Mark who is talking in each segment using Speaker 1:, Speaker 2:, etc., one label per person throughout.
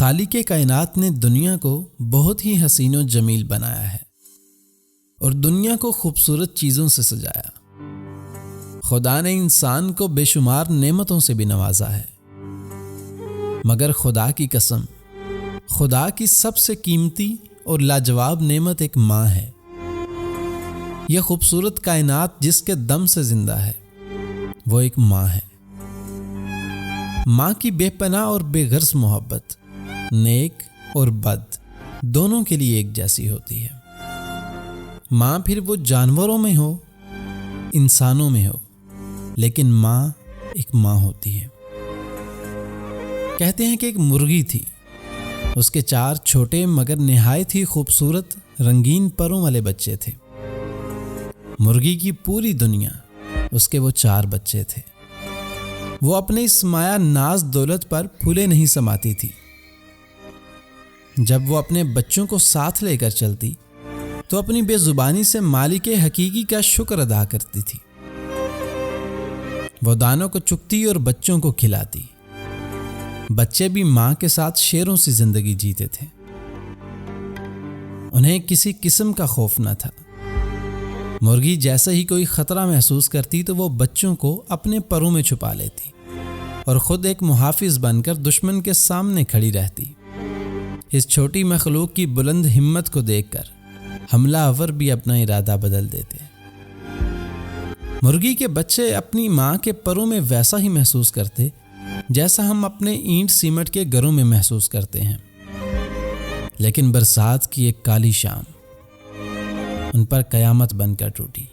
Speaker 1: خالق کائنات نے دنیا کو بہت ہی حسین و جمیل بنایا ہے اور دنیا کو خوبصورت چیزوں سے سجایا۔ خدا نے انسان کو بے شمار نعمتوں سے بھی نوازا ہے، مگر خدا کی قسم، خدا کی سب سے قیمتی اور لاجواب نعمت ایک ماں ہے۔ یہ خوبصورت کائنات جس کے دم سے زندہ ہے، وہ ایک ماں ہے۔ ماں کی بے پناہ اور بے غرض محبت نیک اور بد دونوں کے لیے ایک جیسی ہوتی ہے۔ ماں پھر وہ جانوروں میں ہو، انسانوں میں ہو، لیکن ماں ایک ماں ہوتی ہے۔ کہتے ہیں کہ ایک مرغی تھی، اس کے 4 چھوٹے مگر نہایت ہی خوبصورت رنگین پروں والے بچے تھے۔ مرغی کی پوری دنیا اس کے وہ 4 بچے تھے۔ وہ اپنے اس مایا ناز دولت پر پھولے نہیں سماتی تھی۔ جب وہ اپنے بچوں کو ساتھ لے کر چلتی تو اپنی بے زبانی سے مالک حقیقی کا شکر ادا کرتی تھی۔ وہ دانوں کو چگتی اور بچوں کو کھلاتی۔ بچے بھی ماں کے ساتھ شیروں سی زندگی جیتے تھے۔ انہیں کسی قسم کا خوف نہ تھا۔ مرغی جیسے ہی کوئی خطرہ محسوس کرتی تو وہ بچوں کو اپنے پروں میں چھپا لیتی اور خود ایک محافظ بن کر دشمن کے سامنے کھڑی رہتی۔ اس چھوٹی مخلوق کی بلند ہمت کو دیکھ کر حملہ آور بھی اپنا ارادہ بدل دیتے۔ مرغی کے بچے اپنی ماں کے پروں میں ویسا ہی محسوس کرتے جیسا ہم اپنے اینٹ سیمٹ کے گھروں میں محسوس کرتے ہیں۔ لیکن برسات کی ایک کالی شام ان پر قیامت بن کر ٹوٹی۔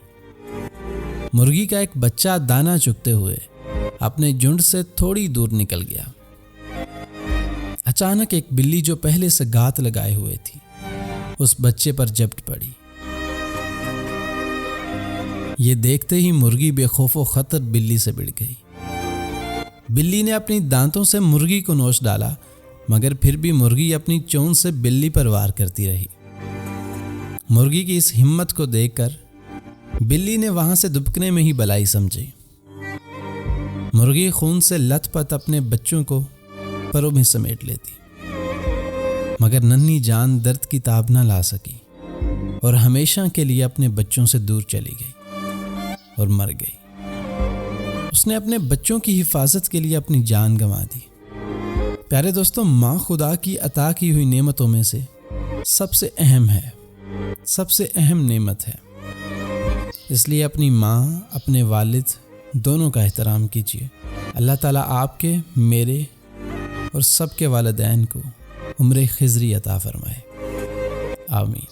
Speaker 1: مرغی کا ایک بچہ دانہ چگتے ہوئے اپنے جھنڈ سے تھوڑی دور نکل گیا۔ اچانک ایک بلی جو پہلے سے گات لگائے ہوئے تھی اس بچے پر جپٹ پڑی۔ یہ دیکھتے ہی مرغی بے خوف و خطر بلی سے بڑھ گئی۔ بلی نے اپنی دانتوں سے مرغی کو نوچ ڈالا، مگر پھر بھی مرغی اپنی چونچ سے بلی پر وار کرتی رہی۔ مرغی کی اس ہمت کو دیکھ کر بلی نے وہاں سے دبکنے میں ہی بلائی سمجھی۔ مرغی خون سے لت پت اپنے بچوں کو پروں میں سمیٹ لیتی، مگر ننھی جان درد کی تاب نہ لا سکی اور ہمیشہ کے لیے اپنے بچوں سے دور چلی گئی اور مر گئی۔ اس نے اپنے بچوں کی حفاظت کے لیے اپنی جان گنوا دی۔ پیارے دوستوں، ماں خدا کی عطا کی ہوئی نعمتوں میں سے سب سے اہم ہے، سب سے اہم نعمت ہے۔ اس لیے اپنی ماں، اپنے والد دونوں کا احترام کیجیے۔ اللہ تعالیٰ آپ کے، میرے اور سب کے والدین کو عمر خضری عطا فرمائے۔ آمین۔